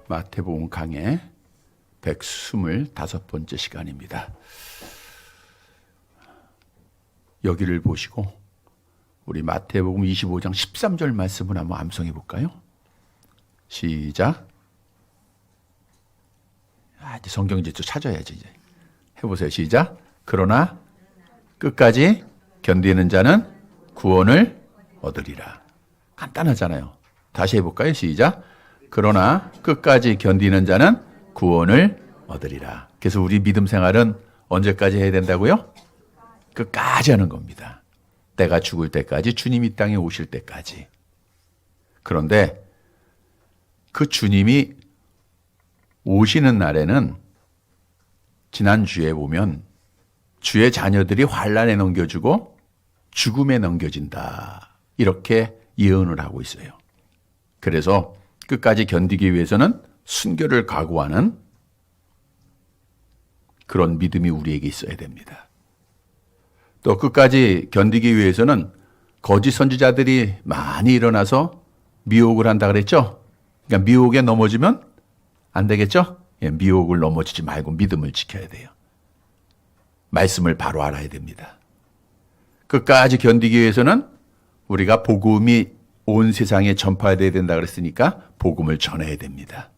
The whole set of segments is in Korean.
마태복음 강의 125번째 시간입니다. 여기를 보시고 우리 마태복음 25장 13절 말씀을 한번 암송해 볼까요? 시작. 이제 성경 이제 또 찾아야지. 이제 해보세요. 시작. 그러나 끝까지 견디는 자는 구원을 얻으리라. 간단하잖아요. 다시 해볼까요? 시작. 그러나 끝까지 견디는 자는 구원을 얻으리라. 그래서 우리 믿음 생활은 언제까지 해야 된다고요? 끝까지 하는 겁니다. 때가 죽을 때까지, 주님이 이 땅에 오실 때까지. 그런데 그 주님이 오시는 날에는 지난주에 보면 주의 자녀들이 환난에 넘겨주고 죽음에 넘겨진다. 이렇게 예언을 하고 있어요. 그래서 끝까지 견디기 위해서는 순교를 각오하는 그런 믿음이 우리에게 있어야 됩니다. 또 끝까지 견디기 위해서는 거짓 선지자들이 많이 일어나서 미혹을 한다 그랬죠? 그러니까 미혹에 넘어지면 안 되겠죠? 미혹을 넘어지지 말고 믿음을 지켜야 돼요. 말씀을 바로 알아야 됩니다. 끝까지 견디기 위해서는 우리가 복음이 온 세상에 전파돼야 된다 그랬으니까 복음을 전해야 됩니다.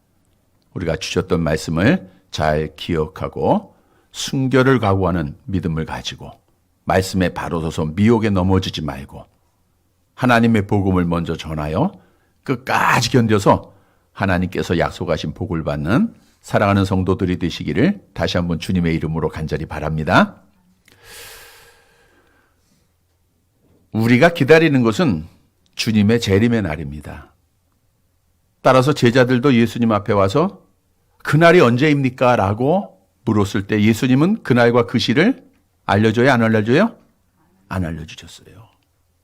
우리가 주셨던 말씀을 잘 기억하고 순교를 각오하는 믿음을 가지고 말씀에 바로 서서 미혹에 넘어지지 말고 하나님의 복음을 먼저 전하여 끝까지 견뎌서 하나님께서 약속하신 복을 받는 사랑하는 성도들이 되시기를 다시 한번 주님의 이름으로 간절히 바랍니다. 우리가 기다리는 것은 주님의 재림의 날입니다. 따라서 제자들도 예수님 앞에 와서 그날이 언제입니까? 라고 물었을 때 예수님은 그날과 그 시를 알려줘요? 안 알려줘요? 안 알려주셨어요.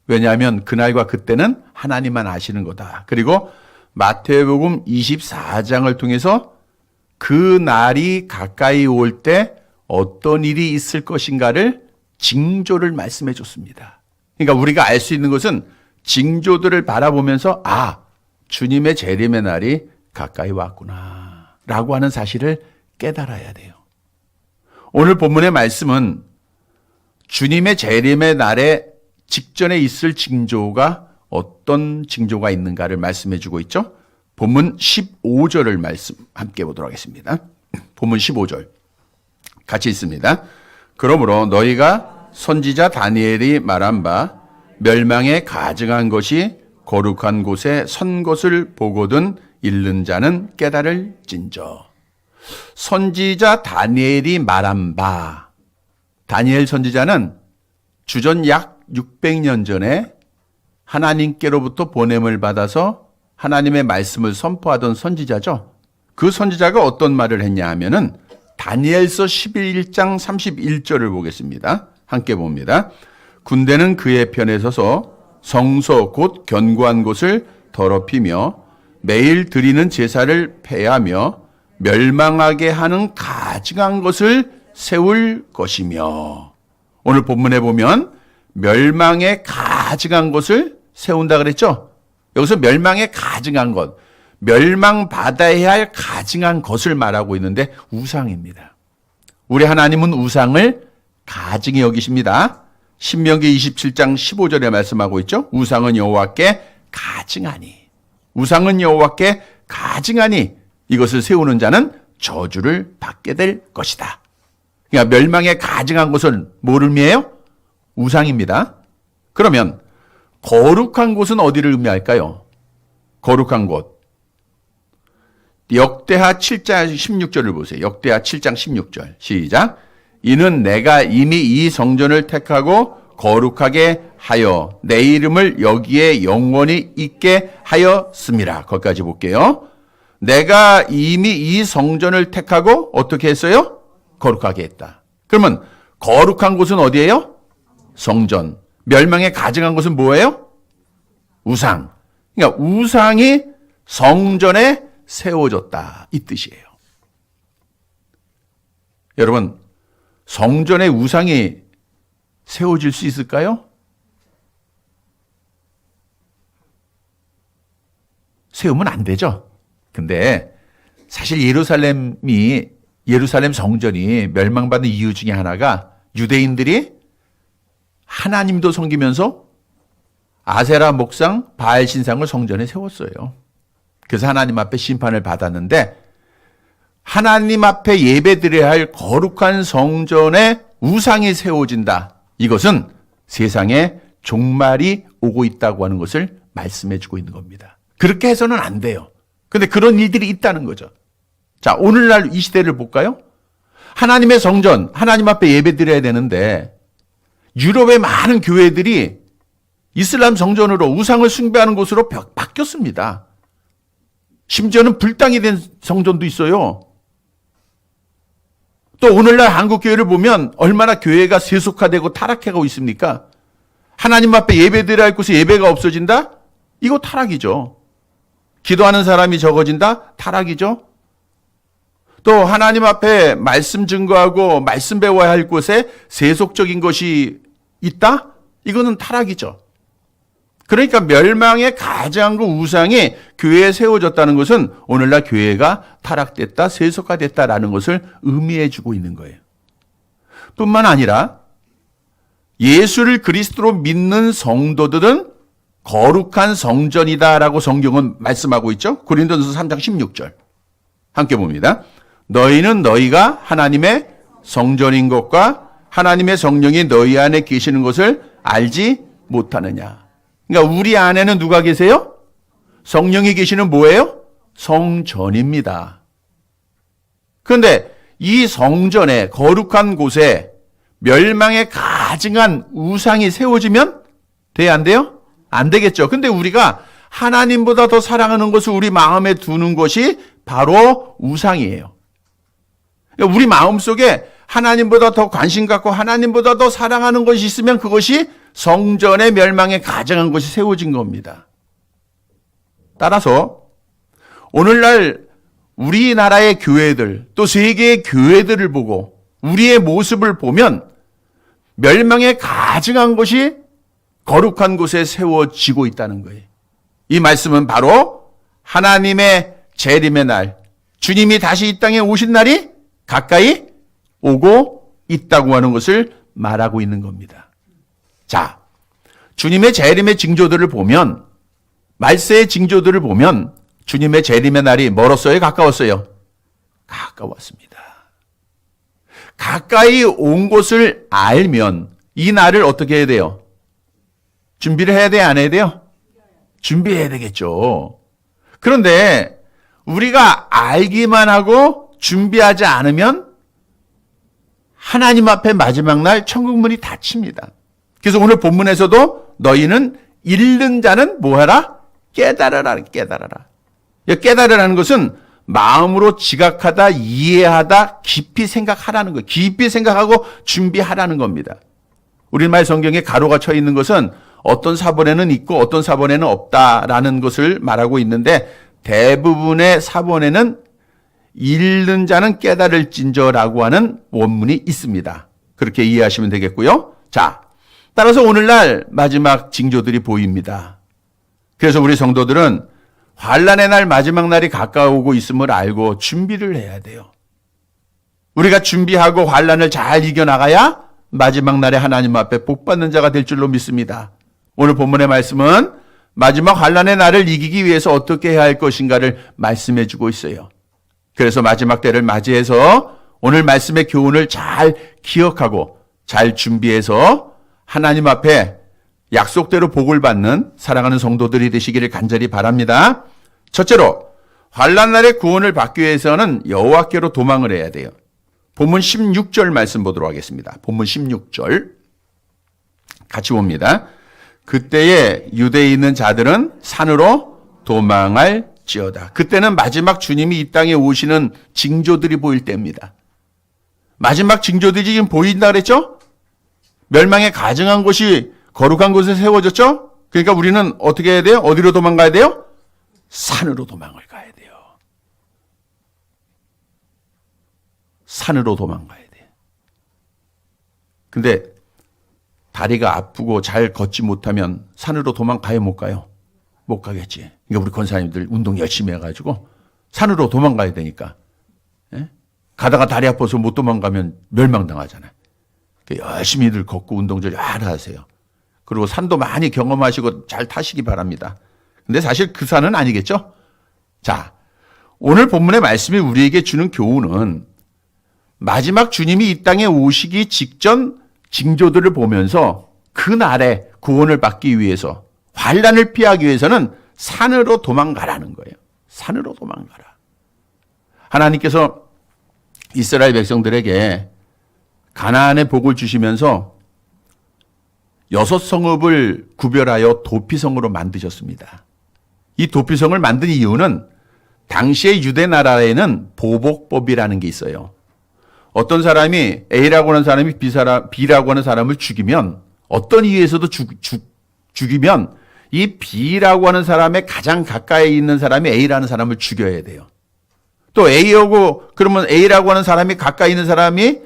왜냐하면 그날과 그때는 하나님만 아시는 거다. 그리고 마태복음 24장을 통해서 그 날이 가까이 올 때 어떤 일이 있을 것인가를 징조를 말씀해 줬습니다. 그러니까 우리가 알 수 있는 것은 징조들을 바라보면서 주님의 재림의 날이 가까이 왔구나 라고 하는 사실을 깨달아야 돼요. 오늘 본문의 말씀은 주님의 재림의 날에 직전에 있을 징조가 어떤 징조가 있는가를 말씀해 주고 있죠. 본문 15절을 말씀 함께 보도록 하겠습니다. 본문 15절 같이 있습니다. 그러므로 너희가 선지자 다니엘이 말한 바 멸망에 가증한 것이 거룩한 곳에 선 것을 보거든 읽는 자는 깨달을진저. 선지자 다니엘이 말한 바, 다니엘 선지자는 주전 약 600년 전에 하나님께로부터 보냄을 받아서 하나님의 말씀을 선포하던 선지자죠. 그 선지자가 어떤 말을 했냐 하면은 다니엘서 11장 31절을 보겠습니다. 함께 봅니다. 군대는 그의 편에 서서 성소 곧 견고한 곳을 더럽히며 매일 드리는 제사를 폐하며 멸망하게 하는 가증한 것을 세울 것이며. 오늘 본문에 보면 멸망에 가증한 것을 세운다 그랬죠? 여기서 멸망에 가증한 것, 멸망받아야 할 가증한 것을 말하고 있는데 우상입니다. 우리 하나님은 우상을 가증히 여기십니다. 신명기 27장 15절에 말씀하고 있죠. 우상은 여호와께 가증하니, 우상은 여호와께 가증하니 이것을 세우는 자는 저주를 받게 될 것이다. 그러니까 멸망에 가증한 것은 뭐를 의미해요? 우상입니다. 그러면 거룩한 곳은 어디를 의미할까요? 거룩한 곳. 역대하 7장 16절을 보세요. 역대하 7장 16절 시작. 이는 내가 이미 이 성전을 택하고 거룩하게 하여 내 이름을 여기에 영원히 있게 하였음이라. 거기까지 볼게요. 내가 이미 이 성전을 택하고 어떻게 했어요? 거룩하게 했다. 그러면 거룩한 곳은 어디예요? 성전. 멸망에 가증한 곳은 뭐예요? 우상. 그러니까 우상이 성전에 세워졌다. 이 뜻이에요. 여러분, 성전에 우상이 세워질 수 있을까요? 세우면 안 되죠. 근데 사실 예루살렘 성전이 멸망받는 이유 중에 하나가 유대인들이 하나님도 섬기면서 아세라 목상, 바알 신상을 성전에 세웠어요. 그래서 하나님 앞에 심판을 받았는데 하나님 앞에 예배드려야 할 거룩한 성전에 우상이 세워진다. 이것은 세상에 종말이 오고 있다고 하는 것을 말씀해 주고 있는 겁니다. 그렇게 해서는 안 돼요. 근데 그런 일들이 있다는 거죠. 자, 오늘날 이 시대를 볼까요? 하나님의 성전, 하나님 앞에 예배드려야 되는데 유럽의 많은 교회들이 이슬람 성전으로 우상을 숭배하는 곳으로 바뀌었습니다. 심지어는 불당이 된 성전도 있어요. 또 오늘날 한국 교회를 보면 얼마나 교회가 세속화되고 타락해가고 있습니까? 하나님 앞에 예배드려야 할 곳에 예배가 없어진다? 이거 타락이죠. 기도하는 사람이 적어진다? 타락이죠. 또 하나님 앞에 말씀 증거하고 말씀 배워야 할 곳에 세속적인 것이 있다? 이거는 타락이죠. 그러니까 멸망의 가장 그 우상이 교회에 세워졌다는 것은 오늘날 교회가 타락됐다, 세속화됐다라는 것을 의미해 주고 있는 거예요. 뿐만 아니라 예수를 그리스도로 믿는 성도들은 거룩한 성전이다라고 성경은 말씀하고 있죠. 고린도전서 3장 16절. 함께 봅니다. 너희는 너희가 하나님의 성전인 것과 하나님의 성령이 너희 안에 계시는 것을 알지 못하느냐. 그러니까 우리 안에는 누가 계세요? 성령이 계시는 뭐예요? 성전입니다. 그런데 이 성전에 거룩한 곳에 멸망에 가증한 우상이 세워지면 돼야 안 돼요? 안 되겠죠. 근데 우리가 하나님보다 더 사랑하는 것을 우리 마음에 두는 것이 바로 우상이에요. 우리 마음속에 하나님보다 더 관심 갖고 하나님보다 더 사랑하는 것이 있으면 그것이 성전의 멸망에 가증한 것이 세워진 겁니다. 따라서 오늘날 우리나라의 교회들 또 세계의 교회들을 보고 우리의 모습을 보면 멸망에 가증한 것이 거룩한 곳에 세워지고 있다는 거예요. 이 말씀은 바로 하나님의 재림의 날, 주님이 다시 이 땅에 오신 날이 가까이 오고 있다고 하는 것을 말하고 있는 겁니다. 자, 주님의 재림의 징조들을 보면, 말세의 징조들을 보면 주님의 재림의 날이 멀었어요? 가까웠어요? 가까웠습니다. 가까이 온 것을 알면 이 날을 어떻게 해야 돼요? 준비를 해야 돼요? 안 해야 돼요? 준비해야 되겠죠. 그런데 우리가 알기만 하고 준비하지 않으면 하나님 앞에 마지막 날 천국 문이 닫힙니다. 그래서 오늘 본문에서도 너희는 잃는 자는 뭐하라? 깨달으라. 깨달으라. 깨달으라는 것은 마음으로 지각하다, 이해하다, 깊이 생각하라는 거예요. 깊이 생각하고 준비하라는 겁니다. 우리말 성경에 가로가 쳐 있는 것은 어떤 사본에는 있고 어떤 사본에는 없다라는 것을 말하고 있는데 대부분의 사본에는 잃는 자는 깨달을진저라고 하는 원문이 있습니다. 그렇게 이해하시면 되겠고요. 자, 따라서 오늘날 마지막 징조들이 보입니다. 그래서 우리 성도들은 환난의 날 마지막 날이 가까우고 있음을 알고 준비를 해야 돼요. 우리가 준비하고 환난을 잘 이겨나가야 마지막 날에 하나님 앞에 복받는 자가 될 줄로 믿습니다. 오늘 본문의 말씀은 마지막 환난의 날을 이기기 위해서 어떻게 해야 할 것인가를 말씀해 주고 있어요. 그래서 마지막 때를 맞이해서 오늘 말씀의 교훈을 잘 기억하고 잘 준비해서 하나님 앞에 약속대로 복을 받는 사랑하는 성도들이 되시기를 간절히 바랍니다. 첫째로 환난날의 구원을 받기 위해서는 여호와께로 도망을 해야 돼요. 본문 16절 말씀 보도록 하겠습니다. 본문 16절 같이 봅니다. 그때에 유대에 있는 자들은 산으로 도망할지어다. 그때는 마지막 주님이 이 땅에 오시는 징조들이 보일 때입니다. 마지막 징조들이 지금 보인다 그랬죠? 멸망에 가증한 곳이 거룩한 곳에 세워졌죠? 그러니까 우리는 어떻게 해야 돼요? 어디로 도망가야 돼요? 산으로 도망을 가야 돼요. 산으로 도망가야 돼요. 근데 다리가 아프고 잘 걷지 못하면 산으로 도망가요, 못 가요? 못 가겠지. 그러니까 우리 권사님들 운동 열심히 해가지고 산으로 도망가야 되니까. 예? 가다가 다리 아파서 못 도망가면 멸망당하잖아요. 열심히들 걷고 운동 잘 하세요. 그리고 산도 많이 경험하시고 잘 타시기 바랍니다. 근데 사실 그 산은 아니겠죠? 자, 오늘 본문의 말씀이 우리에게 주는 교훈은 마지막 주님이 이 땅에 오시기 직전 징조들을 보면서 그날에 구원을 받기 위해서, 환난을 피하기 위해서는 산으로 도망가라는 거예요. 산으로 도망가라. 하나님께서 이스라엘 백성들에게 가나안의 복을 주시면서 6성읍을 구별하여 도피성으로 만드셨습니다. 이 도피성을 만든 이유는 당시의 유대 나라에는 보복법이라는 게 있어요. 어떤 사람이 A라고 하는 사람이 B라고 하는 사람을 죽이면, 어떤 이유에서도 죽이면 이 B라고 하는 사람의 가장 가까이 있는 사람이 A라는 사람을 죽여야 돼요. 또 A하고, 그러면 A라고 하는 사람이 가까이 있는 사람이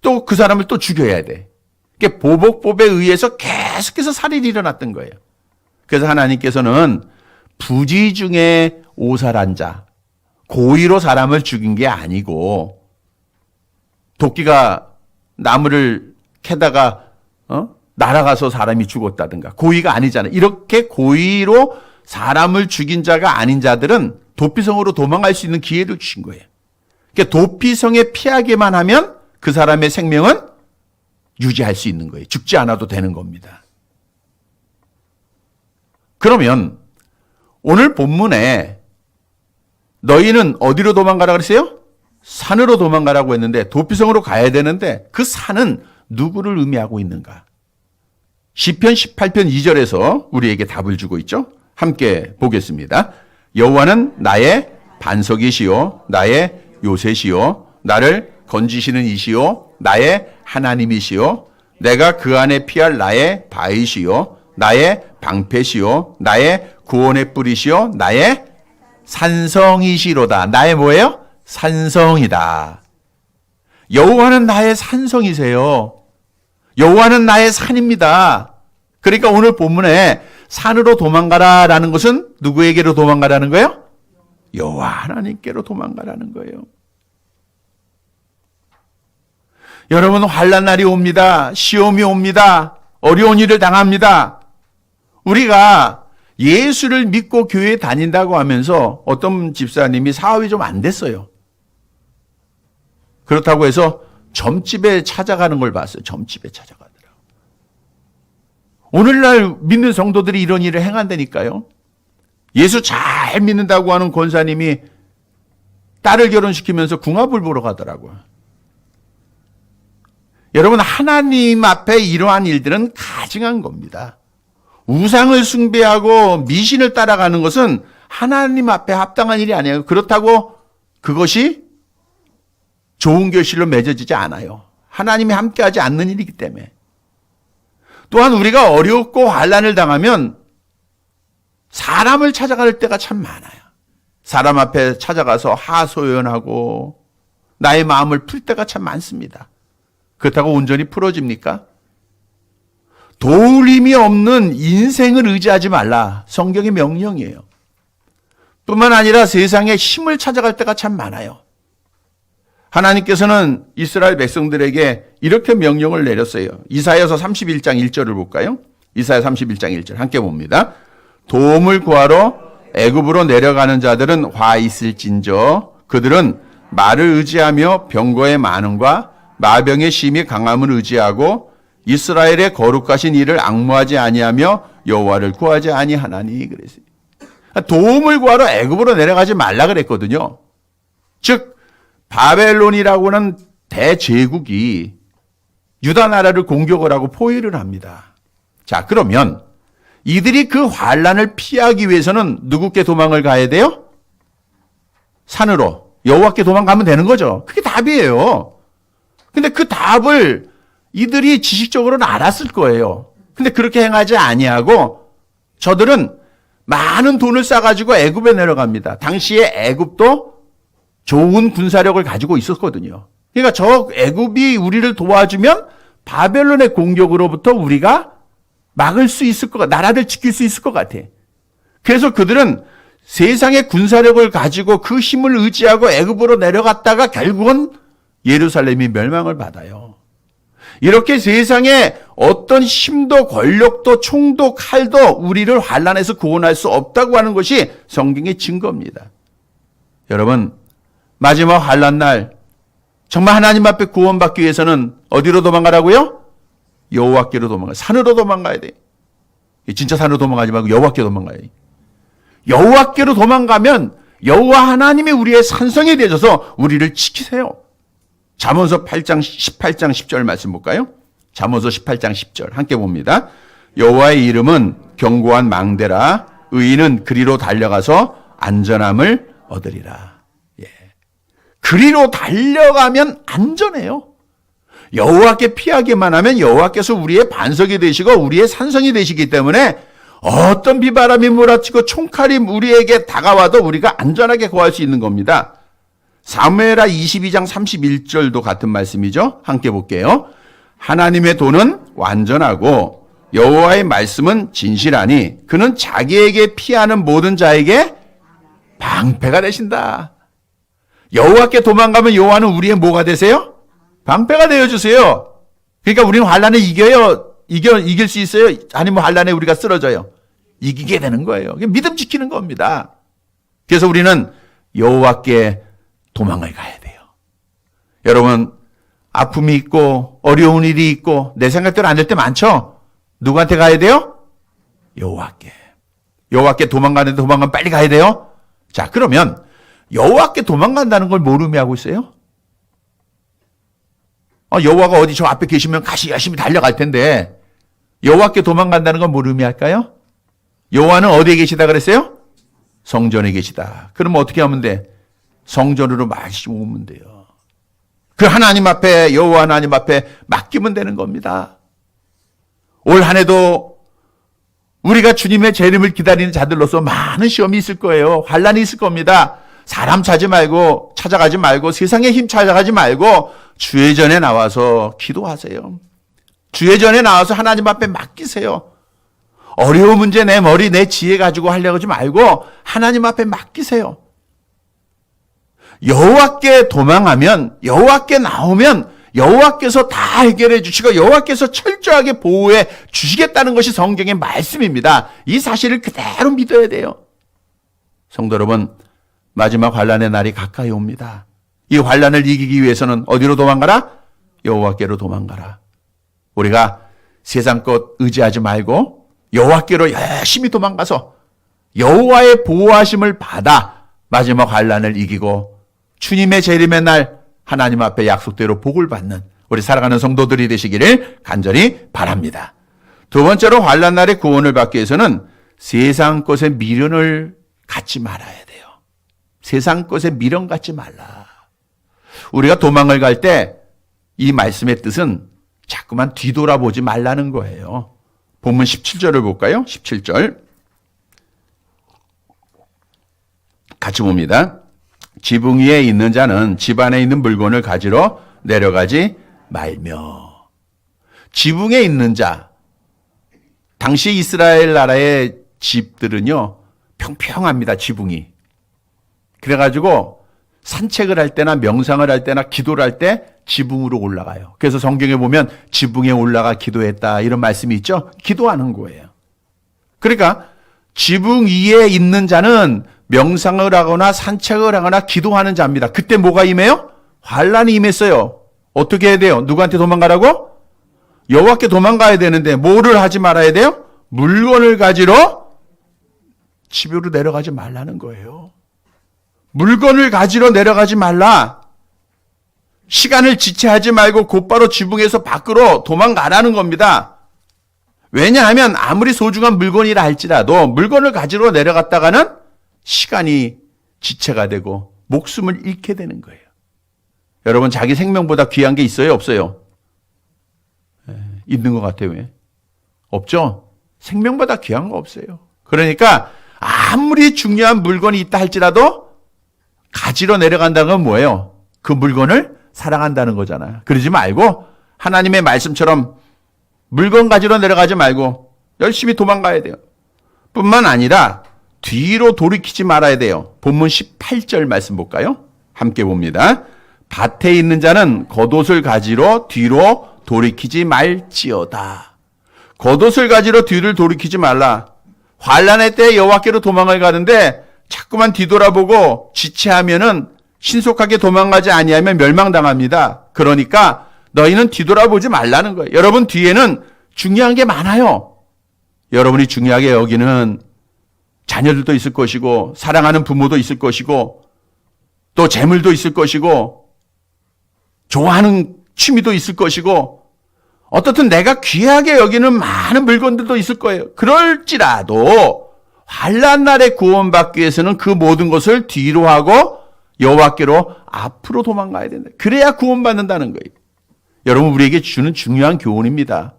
또 그 사람을 또 죽여야 돼. 이게 보복법에 의해서 계속해서 살인이 일어났던 거예요. 그래서 하나님께서는 부지 중에 오살한 자, 고의로 사람을 죽인 게 아니고, 도끼가 나무를 캐다가 날아가서 사람이 죽었다든가, 고의가 아니잖아요. 이렇게 고의로 사람을 죽인 자가 아닌 자들은 도피성으로 도망갈 수 있는 기회를 주신 거예요. 그러니까 도피성에 피하기만 하면 그 사람의 생명은 유지할 수 있는 거예요. 죽지 않아도 되는 겁니다. 그러면 오늘 본문에 너희는 어디로 도망가라 그랬어요? 산으로 도망가라고 했는데 도피성으로 가야 되는데 그 산은 누구를 의미하고 있는가? 시편 18편 2절에서 우리에게 답을 주고 있죠. 함께 보겠습니다. 여호와는 나의 반석이시요 나의 요새시요 나를 건지시는 이시요 나의 하나님이시요 내가 그 안에 피할 나의 바위시요 나의 방패시요 나의 구원의 뿌리시요 나의 산성이시로다. 나의 뭐예요? 산성이다. 여호와는 나의 산성이세요. 여호와는 나의 산입니다. 그러니까 오늘 본문에 산으로 도망가라라는 것은 누구에게로 도망가라는 거예요? 여호와 하나님께로 도망가라는 거예요. 여러분, 환난 날이 옵니다. 시험이 옵니다. 어려운 일을 당합니다. 우리가 예수를 믿고 교회에 다닌다고 하면서 어떤 집사님이 사업이 좀 안 됐어요. 그렇다고 해서 점집에 찾아가는 걸 봤어요. 점집에 찾아가더라고요. 오늘날 믿는 성도들이 이런 일을 행한다니까요. 예수 잘 믿는다고 하는 권사님이 딸을 결혼시키면서 궁합을 보러 가더라고요. 여러분, 하나님 앞에 이러한 일들은 가증한 겁니다. 우상을 숭배하고 미신을 따라가는 것은 하나님 앞에 합당한 일이 아니에요. 그렇다고 그것이 좋은 결실로 맺어지지 않아요. 하나님이 함께하지 않는 일이기 때문에. 또한 우리가 어렵고 환난을 당하면 사람을 찾아갈 때가 참 많아요. 사람 앞에 찾아가서 하소연하고 나의 마음을 풀 때가 참 많습니다. 그렇다고 온전히 풀어집니까? 도울 힘이 없는 인생을 의지하지 말라. 성경의 명령이에요. 뿐만 아니라 세상에 힘을 찾아갈 때가 참 많아요. 하나님께서는 이스라엘 백성들에게 이렇게 명령을 내렸어요. 이사야서 31장 1절을 볼까요? 이사야 31장 1절 함께 봅니다. 도움을 구하러 애굽으로 내려가는 자들은 화 있을진저 그들은 말을 의지하며 병거의 많음과 마병의 심히 강함을 의지하고 이스라엘의 거룩하신 이를 앙무하지 아니하며 여호와를 구하지 아니하나니 그랬어요. 도움을 구하러 애굽으로 내려가지 말라 그랬거든요. 즉 바벨론이라고 하는 대제국이 유다 나라를 공격을 하고 포위를 합니다. 자, 그러면 이들이 그 환난을 피하기 위해서는 누구께 도망을 가야 돼요? 산으로 여호와께 도망가면 되는 거죠. 그게 답이에요. 근데 그 답을 이들이 지식적으로는 알았을 거예요. 근데 그렇게 행하지 아니하고 저들은 많은 돈을 싸가지고 애굽에 내려갑니다. 당시에 애굽도 좋은 군사력을 가지고 있었거든요. 그러니까 저 애굽이 우리를 도와주면 바벨론의 공격으로부터 우리가 막을 수 있을 것 같아. 나라를 지킬 수 있을 것 같아. 그래서 그들은 세상의 군사력을 가지고 그 힘을 의지하고 애굽으로 내려갔다가 결국은 예루살렘이 멸망을 받아요. 이렇게 세상에 어떤 힘도 권력도 총도 칼도 우리를 환난에서 구원할 수 없다고 하는 것이 성경의 증거입니다. 여러분, 마지막 환난 날 정말 하나님 앞에 구원받기 위해서는 어디로 도망가라고요? 여호와께로 도망가요. 산으로 도망가야 돼. 진짜 산으로 도망가지 말고 여호와께로 도망가야 돼. 여호와께로 도망가면 여호와 하나님이 우리의 산성이 되셔서 우리를 지키세요. 잠언서 8장 18장 10절 말씀 볼까요? 잠언서 18장 10절 함께 봅니다. 여호와의 이름은 견고한 망대라 의인은 그리로 달려가서 안전함을 얻으리라. 예. 그리로 달려가면 안전해요. 여호와께 피하기만 하면 여호와께서 우리의 반석이 되시고 우리의 산성이 되시기 때문에 어떤 비바람이 몰아치고 총칼이 우리에게 다가와도 우리가 안전하게 거할 수 있는 겁니다. 사무엘하 22장 31절도 같은 말씀이죠. 함께 볼게요. 하나님의 도는 완전하고 여호와의 말씀은 진실하니 그는 자기에게 피하는 모든 자에게 방패가 되신다. 여호와께 도망가면 여호와는 우리의 뭐가 되세요? 방패가 되어주세요. 그러니까 우리는 환난을 이길 수 있어요? 아니면 환난에 우리가 쓰러져요? 이기게 되는 거예요. 믿음 지키는 겁니다. 그래서 우리는 여호와께 도망을 가야 돼요. 여러분, 아픔이 있고 어려운 일이 있고 내 생각대로 안 될 때 많죠? 누구한테 가야 돼요? 여호와께. 여호와께 도망가면 빨리 가야 돼요? 자, 그러면 여호와께 도망간다는 걸 뭘 의미하고 있어요? 여호와가 어디 저 앞에 계시면 같이 열심히 달려갈 텐데 여호와께 도망간다는 건 뭘 의미할까요? 여호와는 어디에 계시다 그랬어요? 성전에 계시다. 그러면 어떻게 하면 돼? 성전으로 마시고 오면 돼요. 그 하나님 앞에 여호와 하나님 앞에 맡기면 되는 겁니다. 올 한 해도 우리가 주님의 재림을 기다리는 자들로서 많은 시험이 있을 거예요. 환난이 있을 겁니다. 사람 찾아가지 말고 세상의 힘 찾아가지 말고 주의 전에 나와서 기도하세요. 주의 전에 나와서 하나님 앞에 맡기세요. 어려운 문제 내 머리 내 지혜 가지고 하려고 하지 말고 하나님 앞에 맡기세요. 여호와께 도망하면 여호와께 나오면 여호와께서 다 해결해 주시고 여호와께서 철저하게 보호해 주시겠다는 것이 성경의 말씀입니다. 이 사실을 그대로 믿어야 돼요. 성도 여러분, 마지막 환난의 날이 가까이 옵니다. 이 환난을 이기기 위해서는 어디로 도망가라? 여호와께로 도망가라. 우리가 세상 것 의지하지 말고 여호와께로 열심히 도망가서 여호와의 보호하심을 받아 마지막 환난을 이기고 주님의 재림의 날 하나님 앞에 약속대로 복을 받는 우리 살아가는 성도들이 되시기를 간절히 바랍니다. 두 번째로 환난 날에 구원을 받기 위해서는 세상 것에 미련을 갖지 말아야 돼요. 세상 것에 미련 갖지 말라. 우리가 도망을 갈 때 이 말씀의 뜻은 자꾸만 뒤돌아보지 말라는 거예요. 본문 17절을 볼까요? 17절 같이 봅니다. 지붕 위에 있는 자는 집 안에 있는 물건을 가지러 내려가지 말며. 지붕에 있는 자, 당시 이스라엘 나라의 집들은요 평평합니다. 지붕이. 그래가지고 산책을 할 때나 명상을 할 때나 기도를 할 때 지붕으로 올라가요. 그래서 성경에 보면 지붕에 올라가 기도했다 이런 말씀이 있죠. 기도하는 거예요. 그러니까 지붕 위에 있는 자는 명상을 하거나 산책을 하거나 기도하는 자입니다. 그때 뭐가 임해요? 환난이 임했어요. 어떻게 해야 돼요? 누구한테 도망가라고? 여호와께 도망가야 되는데 뭐를 하지 말아야 돼요? 물건을 가지러 집으로 내려가지 말라는 거예요. 물건을 가지러 내려가지 말라. 시간을 지체하지 말고 곧바로 지붕에서 밖으로 도망가라는 겁니다. 왜냐하면 아무리 소중한 물건이라 할지라도 물건을 가지러 내려갔다가는 시간이 지체가 되고 목숨을 잃게 되는 거예요. 여러분, 자기 생명보다 귀한 게 있어요? 없어요? 있는 것 같아요. 왜? 없죠? 생명보다 귀한 거 없어요. 그러니까 아무리 중요한 물건이 있다 할지라도 가지러 내려간다는 건 뭐예요? 그 물건을 사랑한다는 거잖아요. 그러지 말고 하나님의 말씀처럼 물건 가지러 내려가지 말고 열심히 도망가야 돼요. 뿐만 아니라 뒤로 돌이키지 말아야 돼요. 본문 18절 말씀 볼까요? 함께 봅니다. 밭에 있는 자는 겉옷을 가지러 뒤로 돌이키지 말지어다. 겉옷을 가지러 뒤를 돌이키지 말라. 환난의 때에 여호와께로 도망을 가는데 자꾸만 뒤돌아보고 지체하면은 신속하게 도망가지 아니하면 멸망당합니다. 그러니까 너희는 뒤돌아보지 말라는 거예요. 여러분 뒤에는 중요한 게 많아요. 여러분이 중요하게 여기는 자녀들도 있을 것이고 사랑하는 부모도 있을 것이고 또 재물도 있을 것이고 좋아하는 취미도 있을 것이고 어떻든 내가 귀하게 여기는 많은 물건들도 있을 거예요. 그럴지라도 환난 날에 구원받기 위해서는 그 모든 것을 뒤로 하고 여호와께로 앞으로 도망가야 된다. 그래야 구원받는다는 거예요. 여러분 우리에게 주는 중요한 교훈입니다.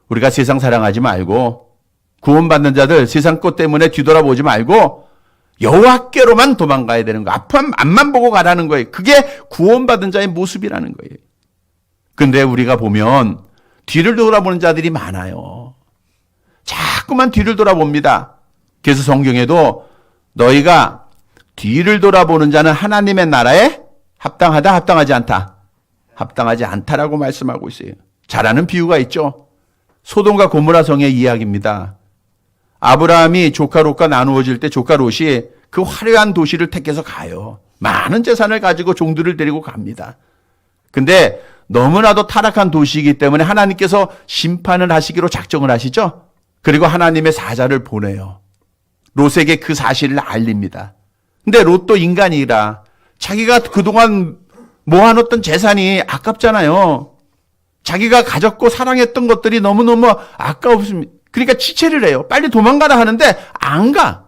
우리가 세상 사랑하지 말고 구원받는 자들 세상 것 때문에 뒤돌아보지 말고 여호와께로만 도망가야 되는 거. 앞만 보고 가라는 거예요. 그게 구원받은 자의 모습이라는 거예요. 근데 우리가 보면 뒤를 돌아보는 자들이 많아요. 자꾸만 뒤를 돌아봅니다. 그래서 성경에도 너희가 뒤를 돌아보는 자는 하나님의 나라에 합당하다, 합당하지 않다. 합당하지 않다라고 말씀하고 있어요. 잘 아는 비유가 있죠. 소돔과 고모라 성의 이야기입니다. 아브라함이 조카 롯과 나누어질 때 조카 롯이 그 화려한 도시를 택해서 가요. 많은 재산을 가지고 종들을 데리고 갑니다. 근데 너무나도 타락한 도시이기 때문에 하나님께서 심판을 하시기로 작정을 하시죠. 그리고 하나님의 사자를 보내요. 롯에게 그 사실을 알립니다. 근데 롯도 인간이라 자기가 그동안 모아놓던 재산이 아깝잖아요. 자기가 가졌고 사랑했던 것들이 너무너무 아까웠습니다. 그러니까 지체를 해요. 빨리 도망가라 하는데 안 가.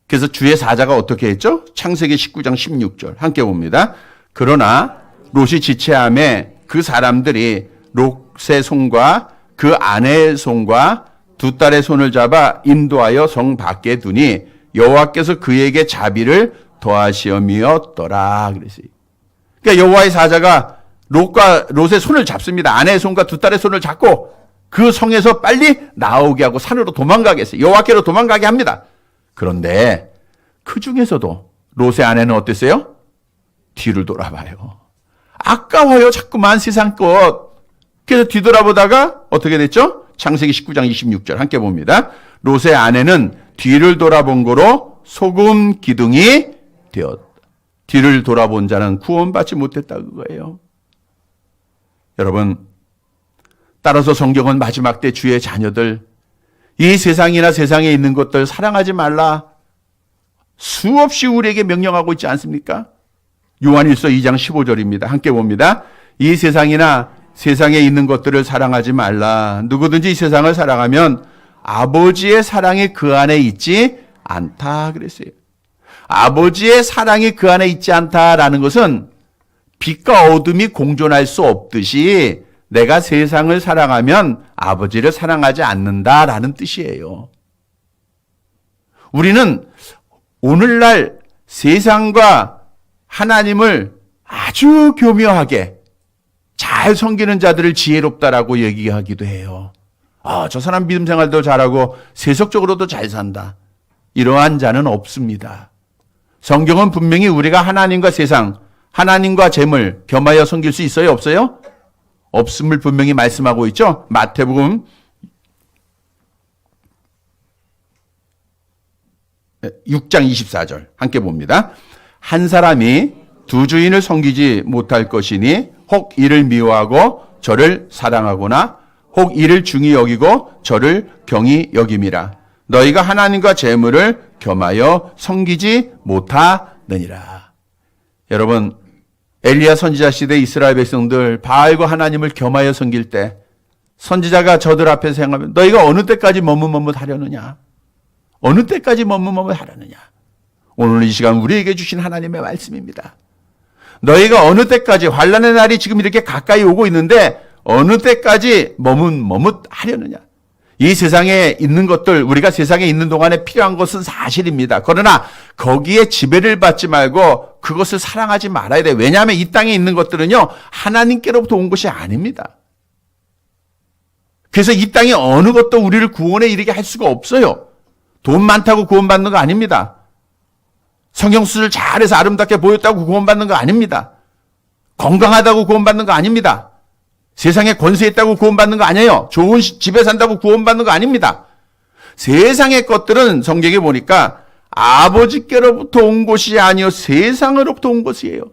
그래서 주의 사자가 어떻게 했죠? 창세기 19장 16절 함께 봅니다. 그러나 롯이 지체함에 그 사람들이 롯의 손과 그 아내의 손과 두 딸의 손을 잡아 인도하여 성 밖에 두니 여호와께서 그에게 자비를 더하시었더라. 그랬어요. 그러니까 여호와의 사자가 롯의 손을 잡습니다. 아내의 손과 두 딸의 손을 잡고 그 성에서 빨리 나오게 하고 산으로 도망가게 했어요. 여호와께로 도망가게 합니다. 그런데 그 중에서도 롯의 아내는 어땠어요? 뒤를 돌아봐요. 아까워요. 자꾸만 세상 것. 그래서 뒤돌아보다가 어떻게 됐죠? 창세기 19장 26절 함께 봅니다. 롯의 아내는 뒤를 돌아본 거로 소금 기둥이 되었다. 뒤를 돌아본 자는 구원받지 못했다 그거예요. 여러분, 따라서 성경은 마지막 때 주의 자녀들, 이 세상이나 세상에 있는 것들 사랑하지 말라. 수없이 우리에게 명령하고 있지 않습니까? 요한일서 2장 15절입니다. 함께 봅니다. 이 세상이나 세상에 있는 것들을 사랑하지 말라. 누구든지 이 세상을 사랑하면 아버지의 사랑이 그 안에 있지 않다 그랬어요. 아버지의 사랑이 그 안에 있지 않다라는 것은 빛과 어둠이 공존할 수 없듯이 내가 세상을 사랑하면 아버지를 사랑하지 않는다라는 뜻이에요. 우리는 오늘날 세상과 하나님을 아주 교묘하게 잘 섬기는 자들을 지혜롭다라고 얘기하기도 해요. 저 사람 믿음 생활도 잘하고 세속적으로도 잘 산다. 이러한 자는 없습니다. 성경은 분명히 우리가 하나님과 세상, 하나님과 재물 겸하여 섬길 수 있어요? 없어요? 없음을 분명히 말씀하고 있죠. 마태복음 6장 24절 함께 봅니다. 한 사람이 두 주인을 섬기지 못할 것이니 혹 이를 미워하고 저를 사랑하거나 혹 이를 중히 여기고 저를 경히 여김이라. 너희가 하나님과 재물을 겸하여 섬기지 못하느니라. 여러분, 엘리야 선지자 시대 이스라엘 백성들 바알과 하나님을 겸하여 섬길 때 선지자가 저들 앞에서 행하면 너희가 어느 때까지 머뭇머뭇하려느냐? 어느 때까지 머뭇머뭇하려느냐? 오늘 이 시간 우리에게 주신 하나님의 말씀입니다. 너희가 어느 때까지, 환난의 날이 지금 이렇게 가까이 오고 있는데 어느 때까지 머뭇머뭇하려느냐? 이 세상에 있는 것들, 우리가 세상에 있는 동안에 필요한 것은 사실입니다. 그러나 거기에 지배를 받지 말고 그것을 사랑하지 말아야 돼. 왜냐하면 이 땅에 있는 것들은요, 하나님께로부터 온 것이 아닙니다. 그래서 이 땅에 어느 것도 우리를 구원에 이르게 할 수가 없어요. 돈 많다고 구원받는 거 아닙니다. 성경수술 잘해서 아름답게 보였다고 구원받는 거 아닙니다. 건강하다고 구원받는 거 아닙니다. 세상에 권세 있다고 구원받는 거 아니에요. 좋은 집에 산다고 구원받는 거 아닙니다. 세상의 것들은 성경에 보니까 아버지께로부터 온 것이 아니요 세상으로부터 온 것이에요.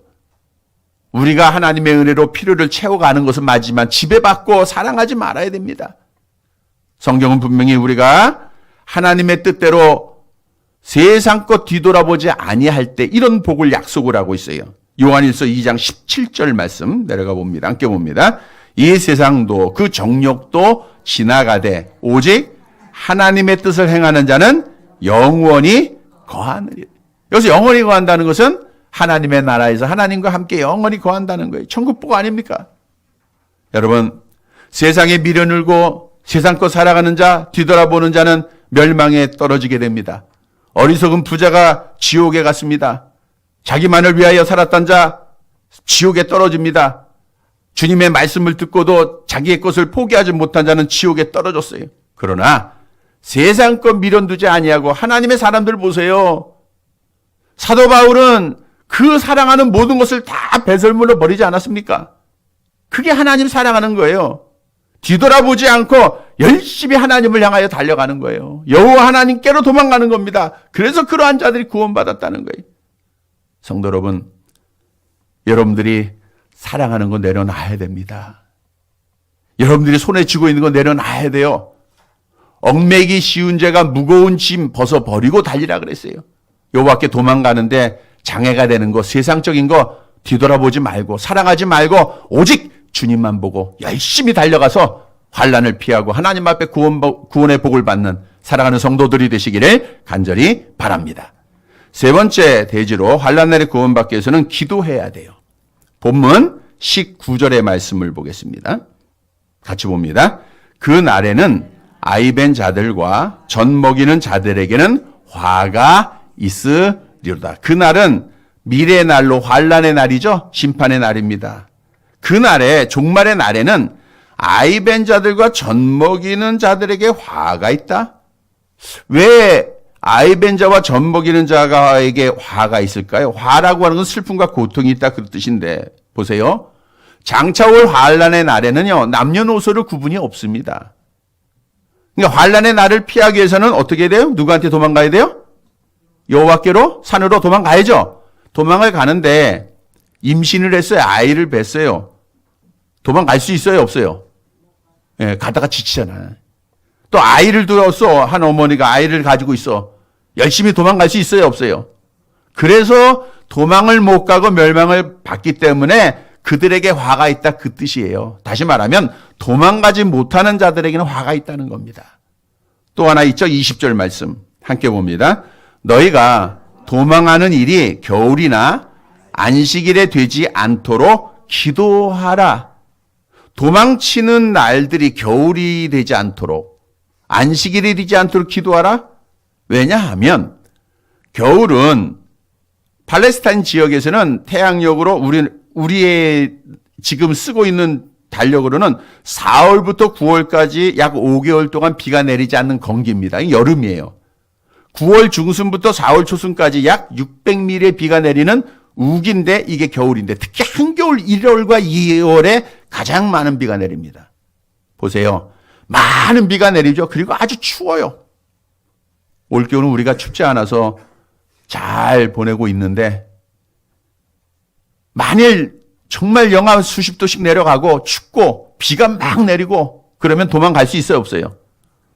우리가 하나님의 은혜로 필요를 채워가는 것은 맞지만 지배받고 사랑하지 말아야 됩니다. 성경은 분명히 우리가 하나님의 뜻대로 세상 것 뒤돌아보지 아니할 때 이런 복을 약속을 하고 있어요. 요한일서 2장 17절 말씀 내려가 봅니다. 함께 봅니다. 이 세상도 그 정욕도 지나가되 오직 하나님의 뜻을 행하는 자는 영원히 거하느니라. 여기서 영원히 거한다는 것은 하나님의 나라에서 하나님과 함께 영원히 거한다는 거예요. 천국복 아닙니까? 여러분, 세상에 미련을고 세상 것 살아가는 자, 뒤돌아보는 자는 멸망에 떨어지게 됩니다. 어리석은 부자가 지옥에 갔습니다. 자기만을 위하여 살았던 자 지옥에 떨어집니다. 주님의 말씀을 듣고도 자기의 것을 포기하지 못한 자는 지옥에 떨어졌어요. 그러나 세상 것 미련 두지 아니하고 하나님의 사람들 보세요. 사도 바울은 그 사랑하는 모든 것을 다 배설물로 버리지 않았습니까? 그게 하나님 사랑하는 거예요. 뒤돌아보지 않고 열심히 하나님을 향하여 달려가는 거예요. 여호와 하나님께로 도망가는 겁니다. 그래서 그러한 자들이 구원받았다는 거예요. 성도 여러분, 여러분들이 사랑하는 거 내려놔야 됩니다. 여러분들이 손에 쥐고 있는 거 내려놔야 돼요. 얽매기 쉬운 죄가 무거운 짐 벗어버리고 달리라 그랬어요. 여호와께 도망가는데 장애가 되는 거, 세상적인 거 뒤돌아보지 말고 사랑하지 말고 오직 주님만 보고 열심히 달려가서 환난을 피하고 하나님 앞에 구원의 복을 받는 사랑하는 성도들이 되시기를 간절히 바랍니다. 세 번째 대지로 환난 날에 구원받기 위해서는 기도해야 돼요. 본문 19절의 말씀을 보겠습니다. 같이 봅니다. 그 날에는 아이벤 자들과 젖 먹이는 자들에게는 화가 있으리로다. 그 날은 미래의 날로 환난의 날이죠. 심판의 날입니다. 그 날에 종말의 날에는 아이벤 자들과 젖 먹이는 자들에게 화가 있다. 왜 아이벤 자와 젖 먹이는 자에게 화가 있을까요? 화라고 하는 건 슬픔과 고통이 있다 그런 뜻인데 보세요. 장차 올 환난의 날에는요 남녀노소를 구분이 없습니다. 그러니까 환난의 날을 피하기 위해서는 어떻게 돼요? 누구한테 도망가야 돼요? 여호와께로 산으로 도망가야죠. 도망을 가는데 임신을 했어요. 아이를 뵀어요. 도망갈 수 있어요? 없어요? 예, 가다가 지치잖아요. 또 아이를 두었어. 한 어머니가 아이를 가지고 있어. 열심히 도망갈 수 있어요? 없어요? 그래서 도망을 못 가고 멸망을 받기 때문에 그들에게 화가 있다 그 뜻이에요. 다시 말하면 도망가지 못하는 자들에게는 화가 있다는 겁니다. 또 하나 있죠. 20절 말씀 함께 봅니다. 너희가 도망하는 일이 겨울이나 안식일에 되지 않도록 기도하라. 도망치는 날들이 겨울이 되지 않도록 안식일이 되지 않도록 기도하라. 왜냐하면 겨울은 팔레스타인 지역에서는 태양력으로 우리의 지금 쓰고 있는 달력으로는 4월부터 9월까지 약 5개월 동안 비가 내리지 않는 건기입니다. 여름이에요. 9월 중순부터 4월 초순까지 약 600mm의 비가 내리는 우기인데 이게 겨울인데 특히 한겨울 1월과 2월에 가장 많은 비가 내립니다. 보세요. 많은 비가 내리죠. 그리고 아주 추워요. 올겨울은 우리가 춥지 않아서 잘 보내고 있는데 만일 정말 영하 수십 도씩 내려가고 춥고 비가 막 내리고 그러면 도망갈 수 있어요? 없어요?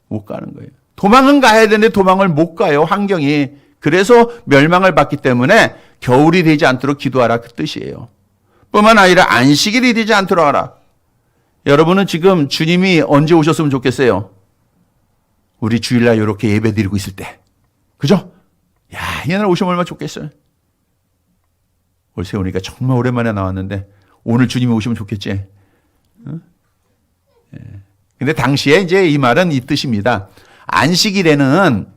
못 가는 거예요. 도망은 가야 되는데 도망을 못 가요. 환경이. 그래서 멸망을 받기 때문에 겨울이 되지 않도록 기도하라 그 뜻이에요. 뿐만 아니라 안식일이 되지 않도록 하라. 여러분은 지금 주님이 언제 오셨으면 좋겠어요? 우리 주일날 이렇게 예배 드리고 있을 때. 그죠? 야, 이날 오시면 얼마나 좋겠어요. 올 세우니까 정말 오랜만에 나왔는데 오늘 주님이 오시면 좋겠지. 근데 당시에 이제 이 말은 이 뜻입니다. 안식일에는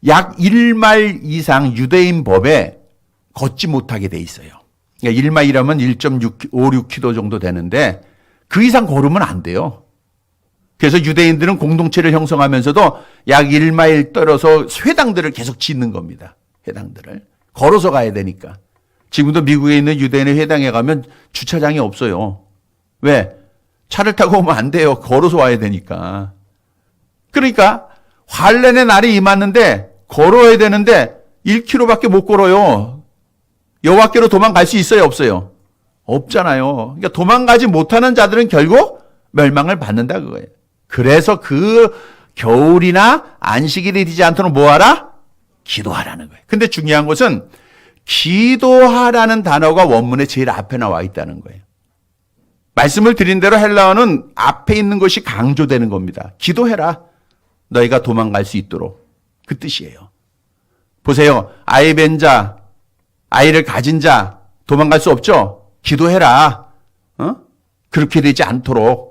약 1마일 이상 유대인 법에 걷지 못하게 돼 있어요. 그러니까 1마일이라면 1.56km 정도 되는데 그 이상 걸으면 안 돼요. 그래서 유대인들은 공동체를 형성하면서도 약 1마일 떨어서 회당들을 계속 짓는 겁니다. 회당들을. 걸어서 가야 되니까. 지금도 미국에 있는 유대인의 회당에 가면 주차장이 없어요. 왜? 차를 타고 오면 안 돼요. 걸어서 와야 되니까. 그러니까 환란의 날이 임했는데 걸어야 되는데 1km밖에 못 걸어요. 여호와께로 도망갈 수 있어요? 없어요? 없잖아요. 그러니까 도망가지 못하는 자들은 결국 멸망을 받는다 그거예요. 그래서 그 겨울이나 안식일이 되지 않도록 뭐하라? 기도하라는 거예요. 근데 중요한 것은 기도하라는 단어가 원문에 제일 앞에 나와 있다는 거예요. 말씀을 드린 대로 헬라어는 앞에 있는 것이 강조되는 겁니다. 기도해라. 너희가 도망갈 수 있도록. 그 뜻이에요. 보세요. 아이 뵌 자, 아이를 가진 자 도망갈 수 없죠? 기도해라. 그렇게 되지 않도록.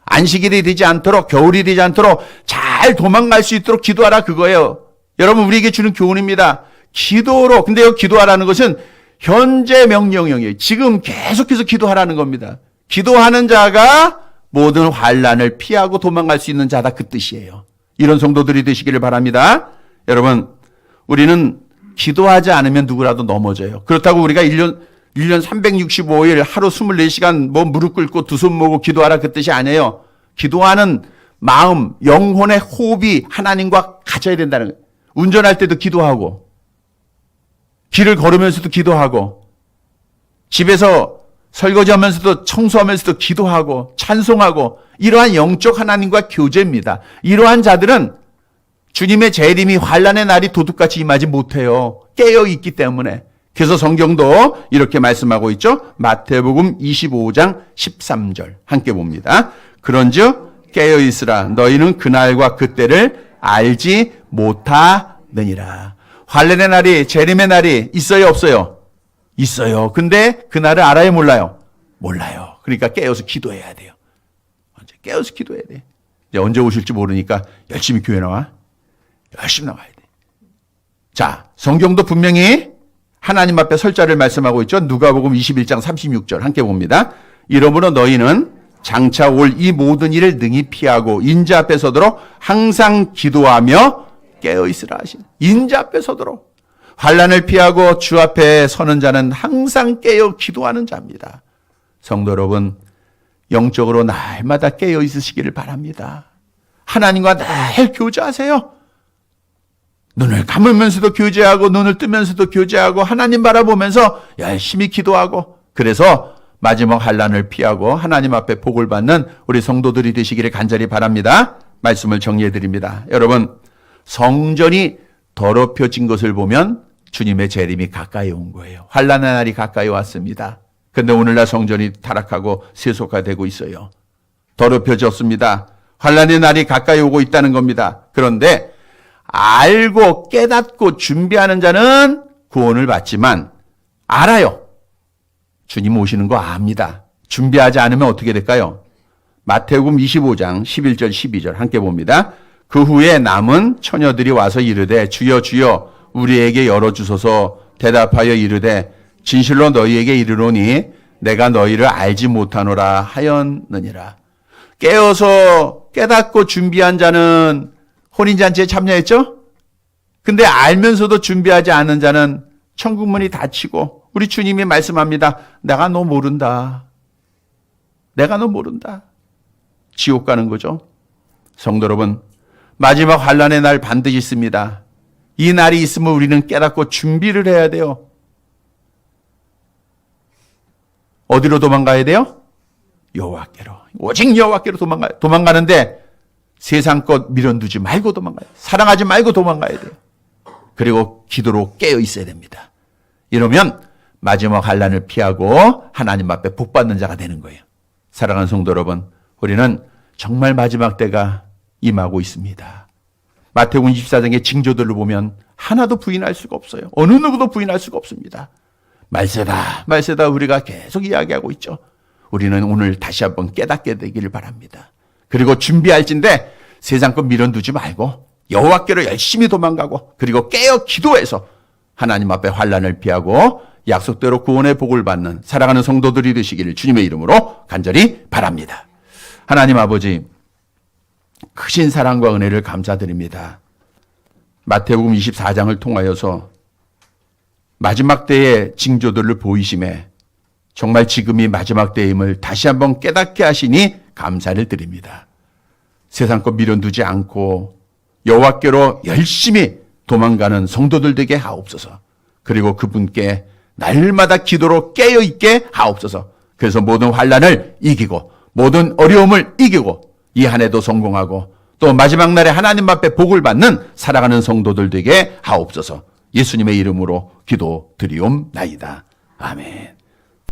안식일이 되지 않도록, 겨울이 되지 않도록 잘 도망갈 수 있도록 기도하라 그거예요. 여러분 우리에게 주는 교훈입니다. 기도로. 근데 여기 기도하라는 것은 현재 명령형이에요. 지금 계속해서 기도하라는 겁니다. 기도하는 자가 모든 환난을 피하고 도망갈 수 있는 자다 그 뜻이에요. 이런 성도들이 되시기를 바랍니다. 여러분 우리는 기도하지 않으면 누구라도 넘어져요. 그렇다고 우리가 1년 365일 하루 24시간 뭐 무릎 꿇고 두 손 모으고 기도하라 그 뜻이 아니에요. 기도하는 마음, 영혼의 호흡이 하나님과 같아야 된다는 거예요. 운전할 때도 기도하고 길을 걸으면서도 기도하고 집에서 설거지하면서도 청소하면서도 기도하고 찬송하고 이러한 영적 하나님과 교제입니다. 이러한 자들은 주님의 재림이 환난의 날이 도둑같이 임하지 못해요. 깨어있기 때문에. 그래서 성경도 이렇게 말씀하고 있죠. 마태복음 25장 13절 함께 봅니다. 그런즉 깨어있으라 너희는 그날과 그때를 알지 못하느니라. 환난의 날이 재림의 날이 있어요 없어요? 있어요. 근데 그날을 알아요 몰라요? 몰라요. 그러니까 깨어서 기도해야 돼요. 언제 깨어서 기도해야 돼. 이제 언제 오실지 모르니까 열심히 교회 나와. 열심히 나와야 돼. 자, 성경도 분명히 하나님 앞에 설 자를 말씀하고 있죠. 누가복음 21장 36절 함께 봅니다. 이러므로 너희는 장차 올 이 모든 일을 능히 피하고 인자 앞에 서도록 항상 기도하며 깨어 있으라 하신. 인자 앞에 서도록. 환난을 피하고 주 앞에 서는 자는 항상 깨어 기도하는 자입니다. 성도 여러분, 영적으로 날마다 깨어 있으시기를 바랍니다. 하나님과 늘 교제하세요. 눈을 감으면서도 교제하고 눈을 뜨면서도 교제하고 하나님 바라보면서 열심히 기도하고 그래서 마지막 환난을 피하고 하나님 앞에 복을 받는 우리 성도들이 되시기를 간절히 바랍니다. 말씀을 정리해 드립니다. 여러분 성전이 더럽혀진 것을 보면 주님의 재림이 가까이 온 거예요. 환난의 날이 가까이 왔습니다. 그런데 오늘날 성전이 타락하고 세속화되고 있어요. 더럽혀졌습니다. 환난의 날이 가까이 오고 있다는 겁니다. 그런데 알고 깨닫고 준비하는 자는 구원을 받지만 알아요. 주님 오시는 거 압니다. 준비하지 않으면 어떻게 될까요? 마태복음 25장 11절 12절 함께 봅니다. 그 후에 남은 처녀들이 와서 이르되 주여 주여 우리에게 열어주소서. 대답하여 이르되 진실로 너희에게 이르노니 내가 너희를 알지 못하노라 하였느니라. 깨어서 깨닫고 준비한 자는 혼인잔치에 참여했죠? 근데 알면서도 준비하지 않은 자는 천국문이 닫히고 우리 주님이 말씀합니다. 내가 너 모른다. 내가 너 모른다. 지옥 가는 거죠. 성도 여러분, 마지막 환난의 날 반드시 있습니다. 이 날이 있으면 우리는 깨닫고 준비를 해야 돼요. 어디로 도망가야 돼요? 여호와께로. 오직 여호와께로 도망가는데 세상 것 미련두지 말고 도망가야 돼요. 사랑하지 말고 도망가야 돼요. 그리고 기도로 깨어 있어야 됩니다. 이러면 마지막 환난을 피하고 하나님 앞에 복 받는 자가 되는 거예요. 사랑하는 성도 여러분, 우리는 정말 마지막 때가 임하고 있습니다. 마태복음 24장의 징조들을 보면 하나도 부인할 수가 없어요. 어느 누구도 부인할 수가 없습니다. 말세다, 말세다 우리가 계속 이야기하고 있죠. 우리는 오늘 다시 한번 깨닫게 되기를 바랍니다. 그리고 준비할진데 세상 것 미련두지 말고 여호와께로 열심히 도망가고 그리고 깨어 기도해서 하나님 앞에 환난을 피하고 약속대로 구원의 복을 받는 사랑하는 성도들이 되시기를 주님의 이름으로 간절히 바랍니다. 하나님 아버지, 크신 사랑과 은혜를 감사드립니다. 마태복음 24장을 통하여서 마지막 때의 징조들을 보이심에 정말 지금이 마지막 때임을 다시 한번 깨닫게 하시니 감사를 드립니다. 세상 것 미련두지 않고 여호와께로 열심히 도망가는 성도들 되게 하옵소서. 그리고 그분께 날마다 기도로 깨어있게 하옵소서. 그래서 모든 환난을 이기고 모든 어려움을 이기고 이 한 해도 성공하고 또 마지막 날에 하나님 앞에 복을 받는 살아가는 성도들 되게 하옵소서. 예수님의 이름으로 기도드리옵나이다. 아멘.